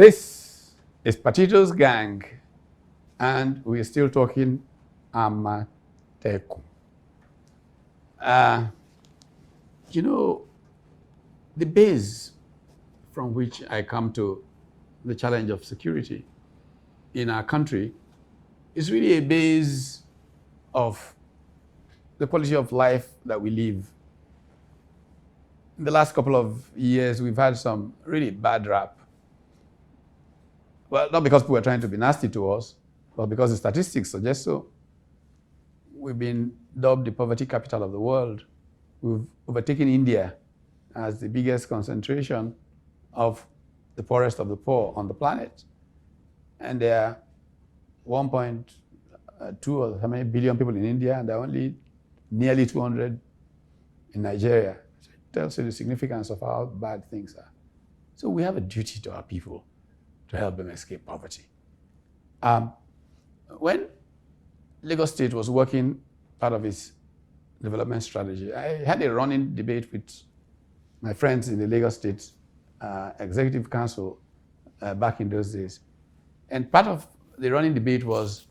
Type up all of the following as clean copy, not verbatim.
This is Part2's gang, and we're still talking Amotekun. You know, the base from which I come to the challenge of security in our country is really a base of the quality of life that we live. In the last couple of years, we've had some really bad rap. Well, not because people are trying to be nasty to us, but because the statistics suggest so. We've been dubbed the poverty capital of the world. We've overtaken India as the biggest concentration of the poorest of the poor on the planet. And there are 1.2 or how many billion people in India, and there are only nearly 200 in Nigeria. So it tells you the significance of how bad things are. So we have a duty to our people to help them escape poverty. When Lagos State was working part of its development strategy, I had a running debate with my friends in the Lagos State Executive Council back in those days. And part of the running debate was,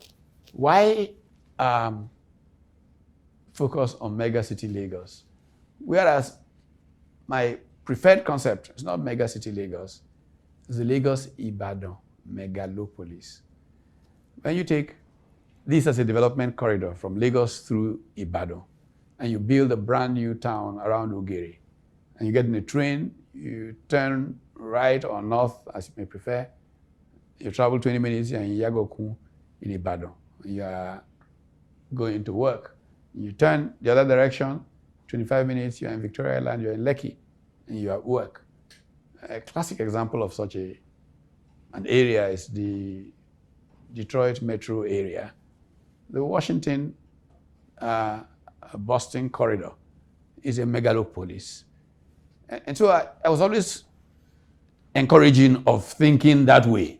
why focus on mega city Lagos? Whereas my preferred concept is not mega city Lagos, it's the Lagos-Ibadan megalopolis. When you take this as a development corridor from Lagos through Ibadan, and you build a brand new town around Ogere, and you get in a train, you turn right or north, as you may prefer, you travel 20 minutes, you're in Amotekun in Ibadan. You are going to work. You turn the other direction, 25 minutes, you're in Victoria Island, you're in Lekki, and you're at work. A classic example of such an area is the Detroit metro area. The Washington Boston corridor is a megalopolis. And so I was always encouraging of thinking that way,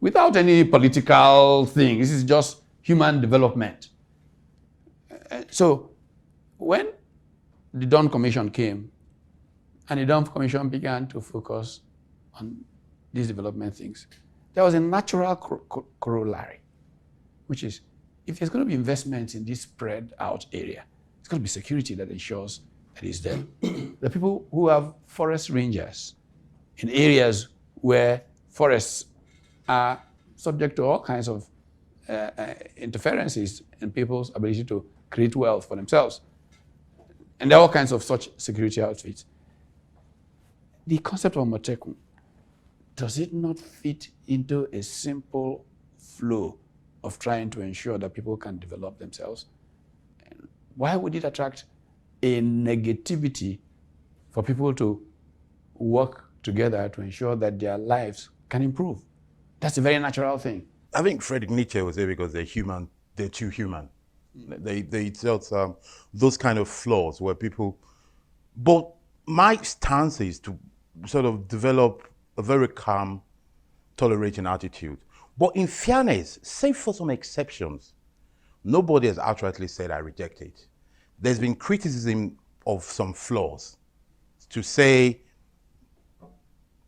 without any political thing. This is just human development. So when the Dawn Commission came, and the Dawn Commission began to focus on these development things, there was a natural corollary, which is, if there's going to be investments in this spread out area, it's going to be security that ensures that it's there. The people who have forest rangers in areas where forests are subject to all kinds of interferences in people's ability to create wealth for themselves. And there are all kinds of such security outfits. The concept of Amotekun, does it not fit into a simple flow of trying to ensure that people can develop themselves? And why would it attract a negativity for people to work together to ensure that their lives can improve? That's a very natural thing. I think Friedrich Nietzsche was there because they're human, they're too human. They just, those kind of flaws where people, but my stance is to sort of develop a very calm, tolerating attitude. But in fairness, save for some exceptions, nobody has outrightly said I reject it. There's been criticism of some flaws to say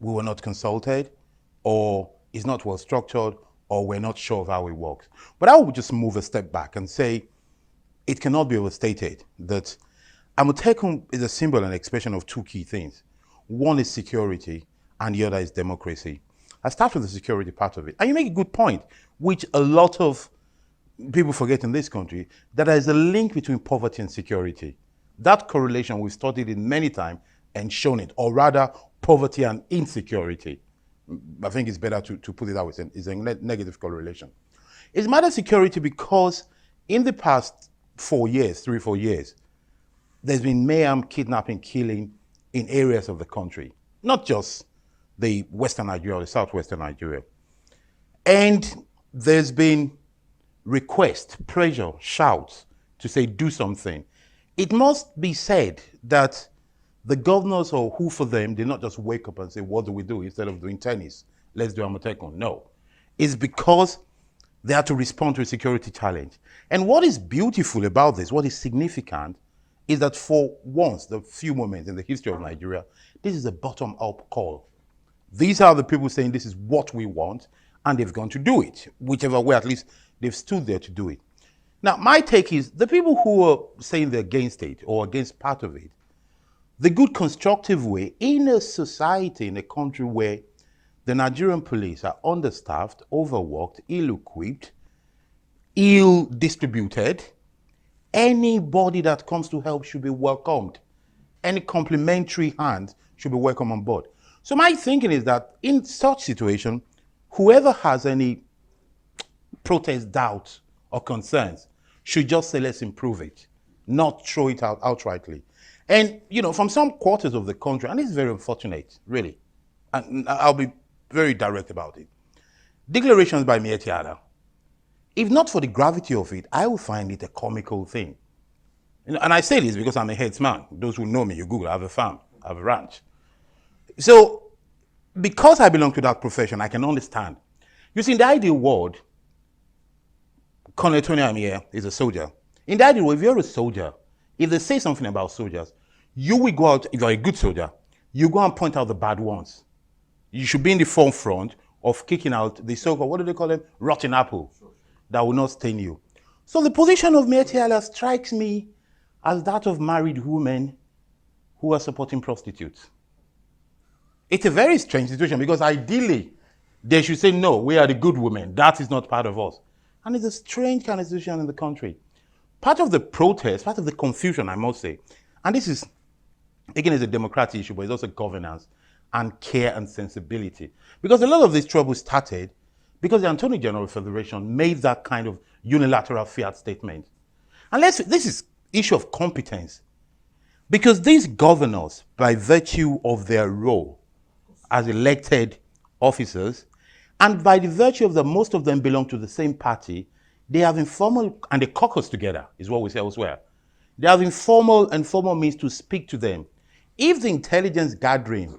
we were not consulted, or it's not well structured, or we're not sure of how it works. But I would just move a step back and say it cannot be overstated that Amotekun is a symbol and expression of two key things. One is security, and the other is democracy. I start with the security part of it. And you make a good point, which a lot of people forget in this country, that there is a link between poverty and security. That correlation, we've studied it many times and shown it, or rather, poverty and insecurity. I think it's better to put it that way. It's a negative correlation. It's matter of security because in the past 4 years, 3 or 4 years, there's been mayhem, kidnapping, killing in areas of the country, not just the Western Nigeria or the Southwestern Nigeria. And there's been requests, pressure, shouts to say, do something. It must be said that the governors, or who for them, did not just wake up and say, what do we do instead of doing tennis? Let's do Amotekun. No. It's because they had to respond to a security challenge. And what is beautiful about this, what is significant, is that for once, the few moments in the history of Nigeria, this is a bottom-up call. These are the people saying this is what we want, and they've gone to do it. Whichever way, at least they've stood there to do it. Now, my take is the people who are saying they're against it or against part of it, the good constructive way in a society, in a country where the Nigerian police are understaffed, overworked, ill-equipped, ill-distributed, anybody that comes to help should be welcomed. Any complimentary hand should be welcome on board. So my thinking is that in such situation, whoever has any protest, doubts, or concerns should just say, let's improve it, not throw it out outrightly. And, from some quarters of the country, and it's very unfortunate, really, and I'll be very direct about it, declarations by Mietiala, if not for the gravity of it, I would find it a comical thing. And I say this because I'm a headsman. Those who know me, you Google, I have a farm, I have a ranch. So, because I belong to that profession, I can understand. You see, in the ideal world, Colonel Tony Amir is a soldier. In the ideal world, if you're a soldier, if they say something about soldiers, you will go out, if you're a good soldier, you go and point out the bad ones. You should be in the forefront of kicking out the so-called, what do they call them? Rotten apple that will not stain you. So the position of Mietiala strikes me as that of married women who are supporting prostitutes. It's a very strange situation because ideally they should say, no, we are the good women. That is not part of us. And it's a strange kind of situation in the country. Part of the protest, part of the confusion, I must say, and this is, again, it's a democratic issue, but it's also governance and care and sensibility. Because a lot of this trouble started because the Attorney General Federation made that kind of unilateral fiat statement. And this is issue of competence. Because these governors, by virtue of their role as elected officers, and by the virtue of that most of them belong to the same party, they have informal, and they caucus together, is what we say elsewhere. They have informal and formal means to speak to them. If the intelligence gathering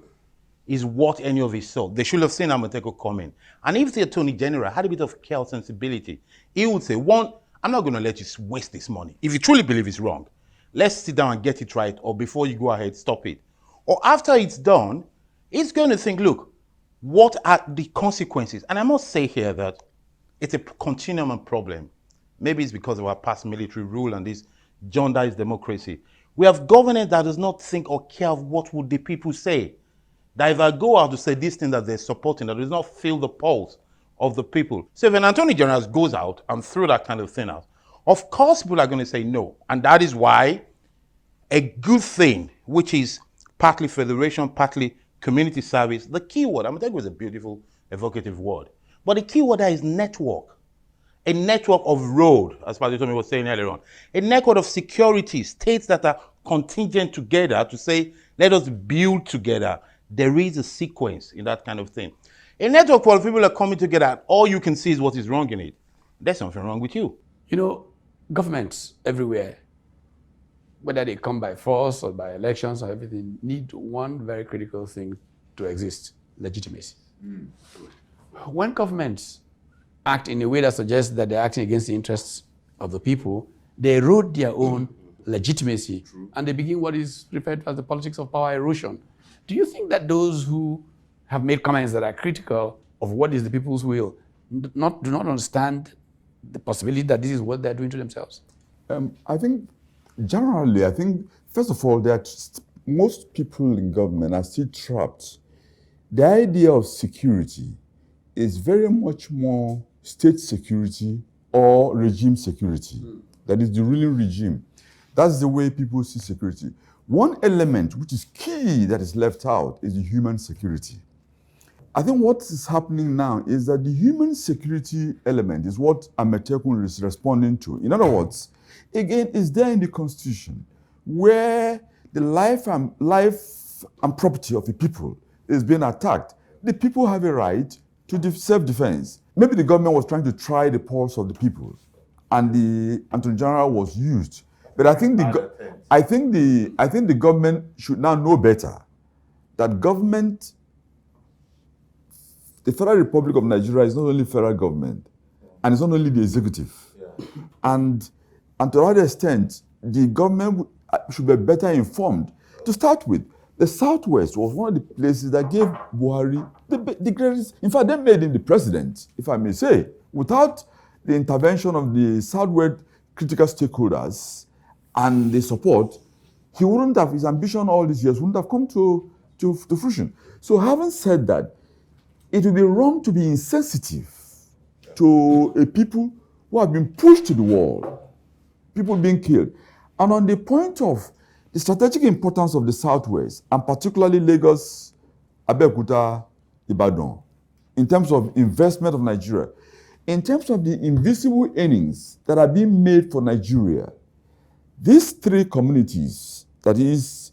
is what any of it saw, they should have seen Amotekun coming. And if the Attorney General had a bit of care sensibility, he would say, one, I'm not going to let you waste this money. If you truly believe it's wrong, let's sit down and get it right, or before you go ahead, stop it. Or after it's done, he's going to think, look, what are the consequences? And I must say here that it's a continuum problem. Maybe it's because of our past military rule and this jaundiced democracy. We have government that does not think or care of what would the people say. That if I go out to say this thing that they're supporting, that does not feel the pulse of the people. So if an Attorney General goes out and throws that kind of thing out, of course people are going to say no. And that is why a good thing, which is partly federation, partly community service, the key word, I think it was a beautiful, evocative word, but the key word there is network. A network of road, as Pastor Tommy was saying earlier on. A network of security, states that are contingent together to say, let us build together. There is a sequence in that kind of thing. A network where people are coming together, all you can see is what is wrong in it. There's something wrong with you. Governments everywhere, whether they come by force or by elections or everything, need one very critical thing to exist: legitimacy. When governments act in a way that suggests that they're acting against the interests of the people, they erode their own legitimacy. And they begin what is referred to as the politics of power erosion. Do you think that those who have made comments that are critical of what is the people's will do not understand the possibility that this is what they're doing to themselves? I think, generally, first of all, that most people in government are still trapped. The idea of security is very much more state security or regime security. That is the ruling regime. That's the way people see security. One element which is key that is left out is the human security. I think what is happening now is that the human security element is what Amotekun is responding to. In other words, again, is there in the Constitution where the life and property of the people is being attacked. The people have a right to self-defense. Maybe the government was trying to try the pulse of the people, and the Attorney General was used. But I think the government should now know better that government. The Federal Republic of Nigeria is not only federal government, and it's not only the executive. And to that extent, the government should be better informed to start with. The Southwest was one of the places that gave Buhari the greatest. In fact, they made him the president, if I may say. Without the intervention of the Southwest critical stakeholders and the support, he wouldn't have, his ambition all these years wouldn't have come to fruition. So having said that, it would be wrong to be insensitive to a people who have been pushed to the wall, people being killed. And on the point of the strategic importance of the Southwest, and particularly Lagos, Abeokuta, Ibadan, in terms of investment of Nigeria, in terms of the invisible earnings that are being made for Nigeria, these three communities, that is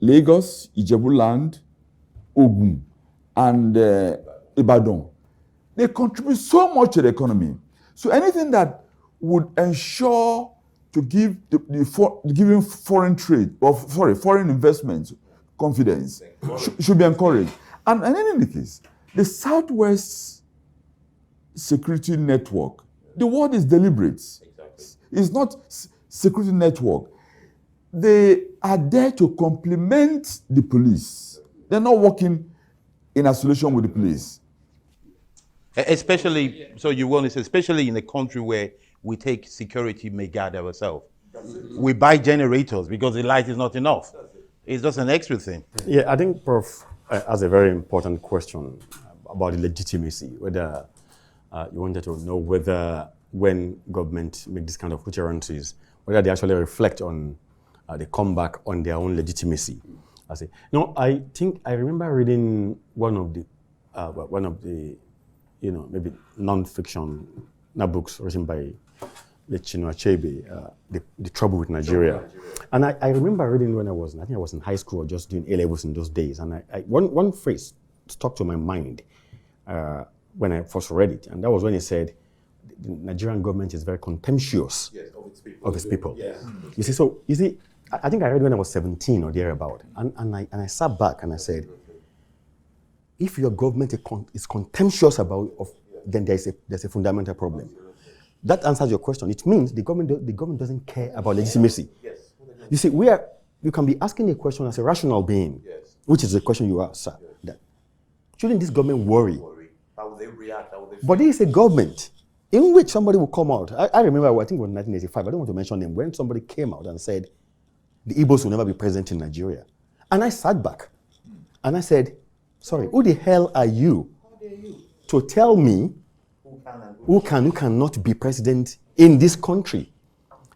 Lagos, Ijebu-Land, Ogun, and Ibadan, they contribute so much to the economy. So anything that would ensure to give giving foreign trade, or foreign investment confidence should be encouraged. And in any case, the Southwest security network, the word is deliberate. Exactly. It's not security network. They are there to complement the police. They're not working in isolation with the police. Especially, so you want to say, especially in a country where we take security may guard ourselves. We buy generators because the light is not enough. It's just an extra thing. Yeah, I think Prof has a very important question about the legitimacy, whether you wanted to know whether when government make this kind of utterances, whether they actually reflect on the comeback on their own legitimacy. I think I remember reading one of the maybe non-fiction books written by Chinua Achebe, the Trouble with Nigeria. And I remember reading when I was in high school or just doing A-levels in those days. And one phrase stuck to my mind when I first read it. And that was when he said, the Nigerian government is very contemptuous of its people. Yes. You see, I think I read when I was 17 or thereabout. And I sat back and I said, if your government is contemptuous then there's a fundamental problem. That answers your question. It means the government doesn't care about legitimacy. Yes. You see, you can be asking a question as a rational being, yes, which is the question you ask, sir. Yes. Shouldn't this government worry? How will they react? How will they feel? But there is a government in which somebody will come out. I remember, I think it was 1985, I don't want to mention them, when somebody came out and said, the Igbos will never be present in Nigeria. And I sat back and I said, sorry, who the hell are you to tell me who cannot be president in this country?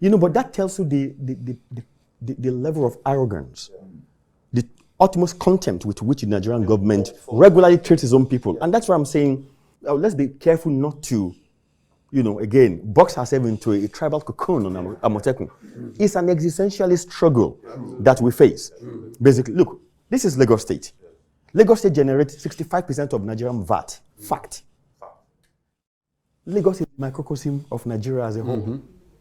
But that tells you the level of arrogance, the utmost contempt with which the Nigerian government regularly treats its own people. And that's why I'm saying, let's be careful not to, again, box ourselves into a tribal cocoon on Amotekun. It's an existentialist struggle that we face. Basically, look, this is Lagos State. Lagos State generates 65% of Nigerian VAT. Fact. Lagos is a microcosm of Nigeria as a whole. Mm-hmm.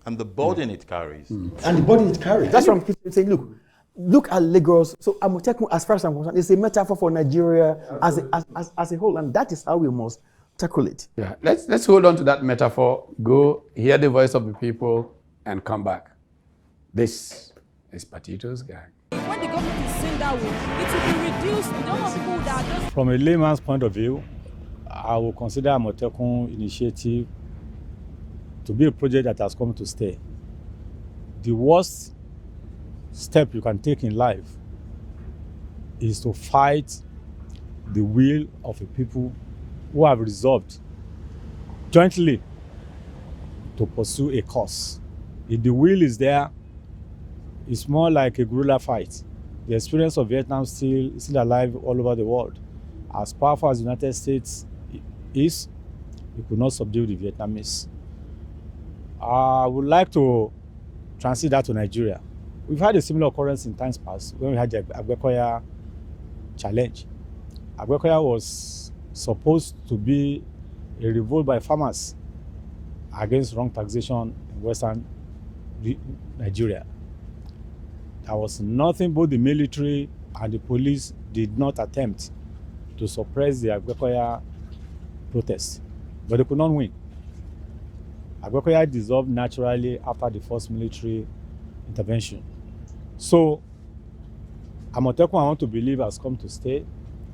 And the burden it carries. Mm-hmm. And the burden it carries. That's what I'm saying. Look at Lagos. So Amotekun, as far as I'm concerned, is a metaphor for Nigeria as a whole. And that is how we must tackle it. Yeah, let's hold on to that metaphor, go hear the voice of the people, and come back. This is Part2's gang. When the government is saying that way, it will be reduced. We don't want people that are just... From a layman's point of view, I will consider Amotekun initiative to be a project that has come to stay. The worst step you can take in life is to fight the will of a people who have resolved jointly to pursue a cause. If the will is there, it's more like a guerrilla fight. The experience of Vietnam is still alive all over the world. As powerful as the United States is, it could not subdue the Vietnamese. I would like to transit that to Nigeria. We've had a similar occurrence in times past when we had the Agbekoya challenge. Agbekoya was supposed to be a revolt by farmers against wrong taxation in Western Nigeria. There was nothing but the military and the police did not attempt to suppress the Agbekoya protest, but they could not win. Agbekoya dissolved naturally after the first military intervention. So Amotekun, I want to believe, has come to stay.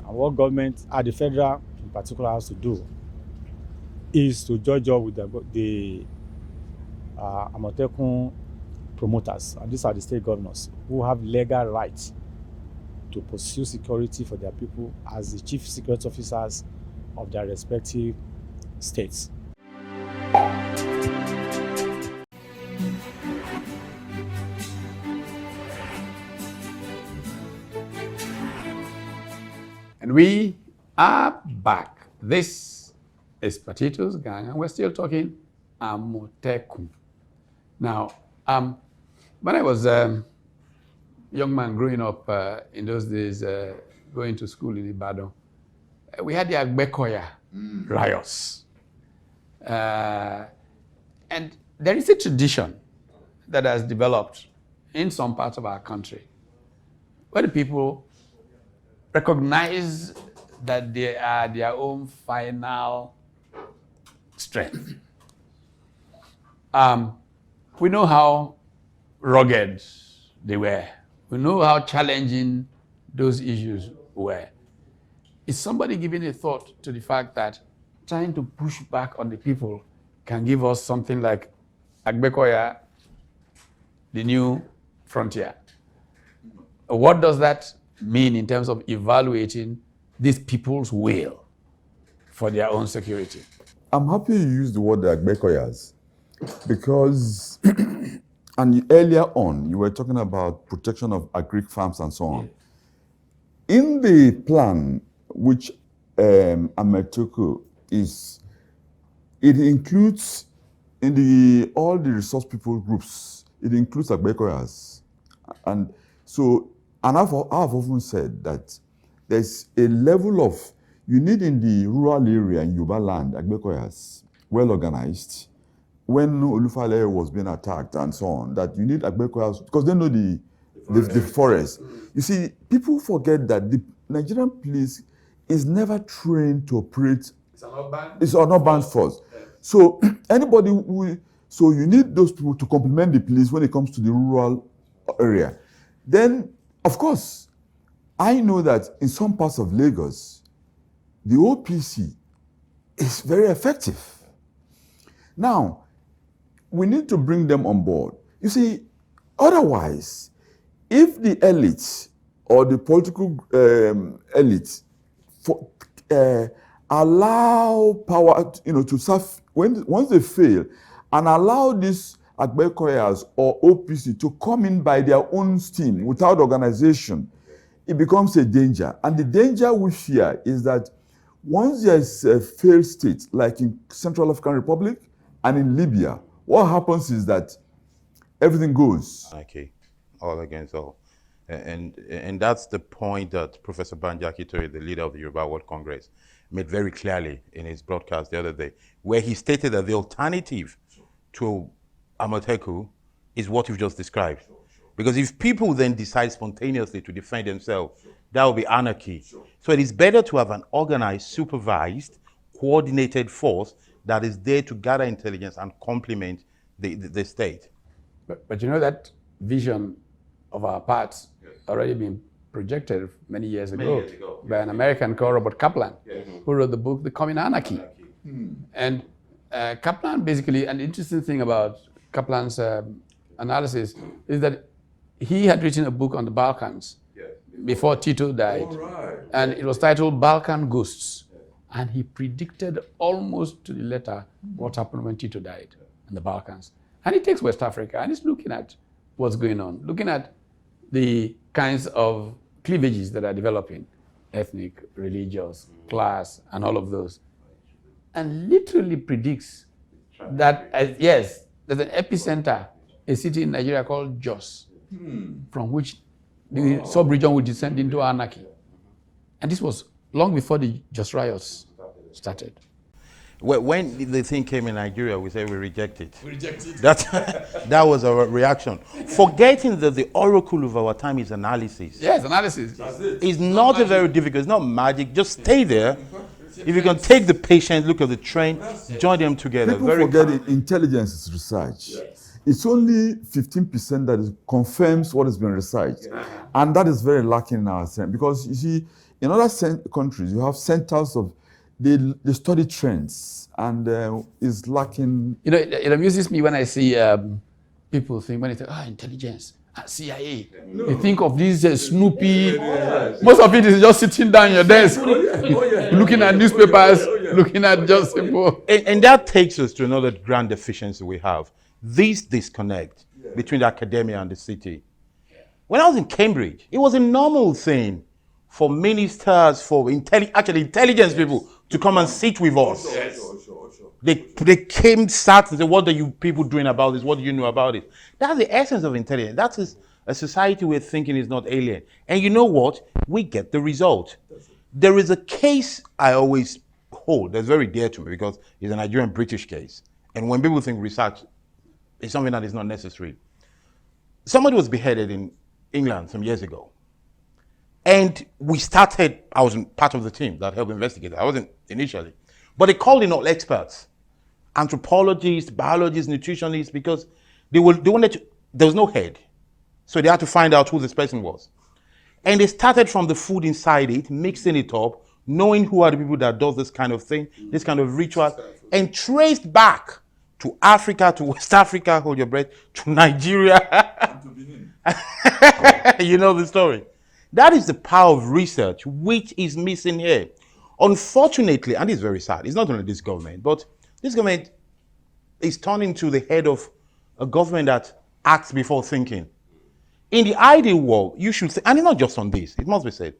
And what government, the federal in particular, has to do is to judge up with the Amotekun promoters. And these are the state governors who have legal rights to pursue security for their people as the chief security officers of their respective states. And we are back. This is Part2's gang, and we're still talking Amotekun. Now, when I was a young man growing up in those days, going to school in Ibadan, we had the Agbekoya riots. And there is a tradition that has developed in some parts of our country where the people recognize that they are their own final strength. We know how rugged they were. We know how challenging those issues were. Is somebody giving a thought to the fact that trying to push back on the people can give us something like Agbekoya, the new frontier? What does that mean in terms of evaluating these people's will for their own security? I'm happy you used the word Agbekoyas because, and earlier on, you were talking about protection of agric farms and so on. In the plan, which Amotekun is, it includes in all the resource people groups, it includes Agbekoyas. And so, and I've often said that there's a level of, you need in the rural area in Yoruba land, Agbekoyas, well organized. When Olufale was being attacked and so on, that you need Agbekoyas, because they know the forest. You see, people forget that the Nigerian police is never trained to operate. It's an urban force. So anybody so you need those people to complement the police when it comes to the rural area. Then, of course, I know that in some parts of Lagos, the OPC is very effective. Now, we need to bring them on board. You see, otherwise, if the elite or the political elite allow power, to serve, once they fail, and allow these Agbekoyas or OPC to come in by their own steam without organization, it becomes a danger. And the danger we fear is that once there's a failed state, like in Central African Republic and in Libya, what happens is that everything goes. Okay, all against all. And that's the point that Professor Banji Akintoye, the leader of the Yoruba World Congress, made very clearly in his broadcast the other day, where he stated that the alternative to Amotekun is what you've just described. Because if people then decide spontaneously to defend themselves, that will be anarchy. So it is better to have an organized, supervised, coordinated force that is there to gather intelligence and complement the state. But you know that vision of our parts already been projected many years ago by an American called Robert Kaplan, who wrote the book, The Coming Anarchy. And Kaplan basically, an interesting thing about Kaplan's analysis is that he had written a book on the Balkans before Tito died. And it was titled Balkan Ghosts. And he predicted almost to the letter what happened when Tito died in the Balkans. And he takes West Africa and he's looking at what's going on, looking at the kinds of cleavages that are developing, ethnic, religious, class, and all of those. And literally predicts that, yes, there's an epicenter, a city in Nigeria called Jos, from which the sub-region will descend into anarchy. And this was long before the Jos riots started. When the thing came in Nigeria, we said we reject it. We reject it. That was our reaction. Forgetting that the oracle of our time is analysis. Yes, analysis. It's not a very difficult, it's not magic. Just stay there. If you can take the patient, look at the trend, join them together. People forget it, intelligence is research. it's only 15% that confirms what has been researched. And that is very lacking in our center. Because you see, in other countries, you have centers of, they study trends, and is lacking. You know, it amuses me when I see people think, when they say, intelligence, CIA. You think of these Snoopy. Most of it is just sitting down in your desk, looking at newspapers, looking at just simple. And that takes us to another grand deficiency we have. This disconnect between the academia and the city. When I was in Cambridge, it was a normal thing for ministers, for intelligence people to come and sit with us. They came, sat and said, what are you people doing about this? What do you know about it? That's the essence of intelligence. That is a society where thinking is not alien. And you know what? We get the result. There is a case I always hold that's very dear to me because it's a Nigerian-British case. And when people think research is something that is not necessary. Somebody was beheaded in England some years ago. And we started, I was part of the team that helped investigate. I wasn't initially. But they called in all experts, anthropologists, biologists, nutritionists, because they wanted to, there was no head. So they had to find out who this person was. And they started from the food inside it, mixing it up, knowing who are the people that does this kind of thing, this kind of ritual, and traced back to Africa, to West Africa, hold your breath, to Nigeria. You know the story. That is the power of research, which is missing here. Unfortunately, and it's very sad, it's not only this government, but this government is turning to the head of a government that acts before thinking. In the ideal world, you should say, and it's not just on this, it must be said,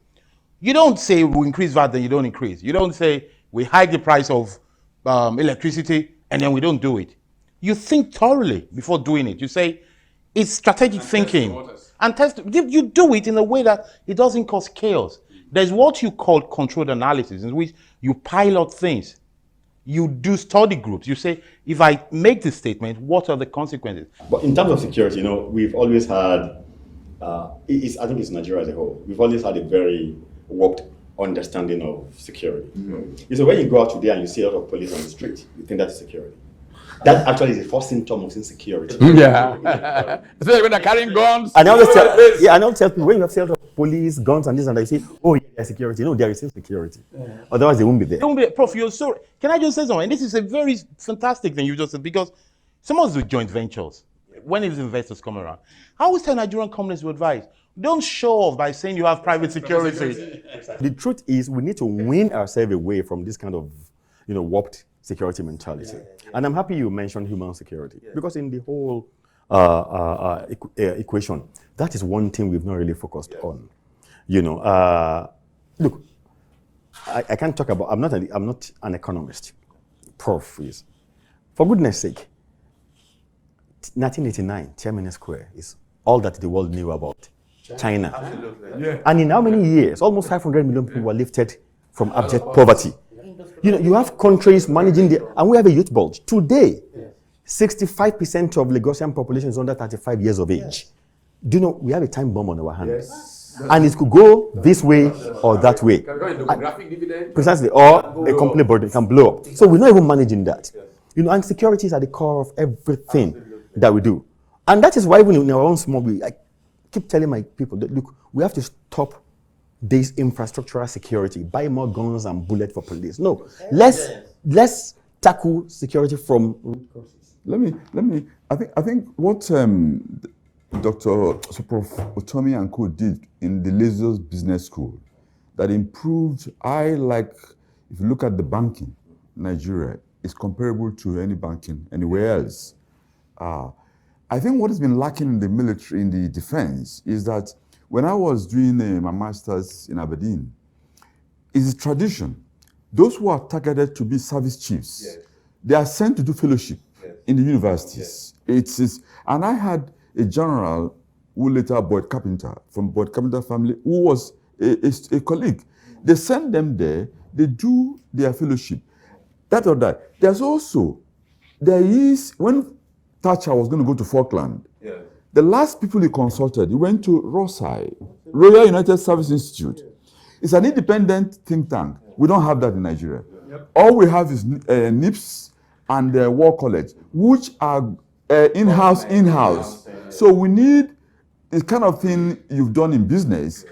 you don't say we increase VAT, then you don't increase. You don't say we hike the price of electricity, and then we don't do it. You think thoroughly before doing it. You say, it's strategic thinking. And you do it in a way that it doesn't cause chaos. There's what you call controlled analysis, in which you pilot things. You do study groups. You say, if I make this statement, what are the consequences? But in terms of security, we've always had, I think it's Nigeria as a whole, we've always had a very warped understanding of security. Mm-hmm. So when you go out today and you see a lot of police on the street, you think that's security. That actually is the first symptom of insecurity. Yeah. Especially when they're carrying guns. And I always tell people, when you have a lot of police, guns, and this, and they say, oh, yeah, there's security. No, there is security. Yeah. Otherwise, they won't be there. Prof, you're so. Can I just say something? And this is a very fantastic thing you just said, because some of us do joint ventures. When these investors come around, I always tell Nigerian companies to advise, don't show off by saying you have private security. The truth is, we need to win ourselves away from this kind of, warped security mentality. Yeah. And I'm happy you mentioned human security, because in the whole equation, that is one thing we've not really focused on. Look, I can't talk about. I'm not an economist. Prof is, for goodness sake, 1989, Tiananmen Square is all that the world knew about China. Yeah. And in how many years? Almost 500 million people were lifted from abject poverty. You have countries managing and we have a youth bulge. Today, 65% of Lagosian population is under 35 years of age. Do you know, we have a time bomb on our hands. Yes. And it could go this way or that way. Precisely, or a company burden can blow up. So we're not even managing that. And security is at the core of everything that we do. And that is why even in our own small way, I keep telling my people that, look, we have to stop this infrastructural security, buy more guns and bullets for police. No, let's tackle security from root causes. Let me. I think what Dr. Prof. Otomi and Co did in the Lagos Business School that improved. If you look at the banking, Nigeria is comparable to any banking anywhere else. I think what has been lacking in the military, in the defense, is that when I was doing my master's in Aberdeen, it's a tradition. Those who are targeted to be service chiefs, they are sent to do fellowship in the universities. And I had a general who later Boyd Carpenter, from Boyd Carpenter family, who was a colleague. They send them there, they do their fellowship. That or that. There is, when Thatcher was going to go to Falkland, the last people he consulted, he went to ROSI, Royal United Service Institute. It's an independent think tank. We don't have that in Nigeria. All we have is NIPS and the War College, which are in-house. So we need the kind of thing you've done in business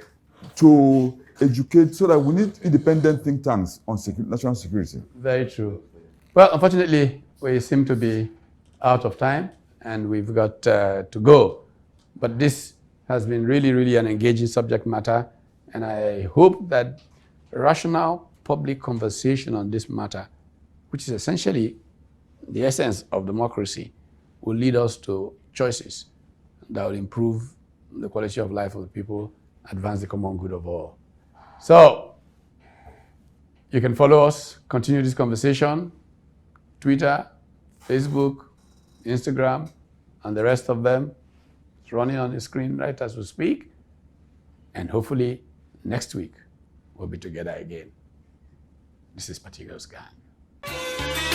to educate, so that we need independent think tanks on national security. Very true. Well, unfortunately, we seem to be out of time and we've got to go. But this has been really, really an engaging subject matter. And I hope that rational public conversation on this matter, which is essentially the essence of democracy, will lead us to choices that will improve the quality of life of the people, advance the common good of all. So, you can follow us, continue this conversation, Twitter, Facebook, Instagram, and the rest of them. It's running on the screen right as we speak. And hopefully, next week, we'll be together again. This is Part2's gang.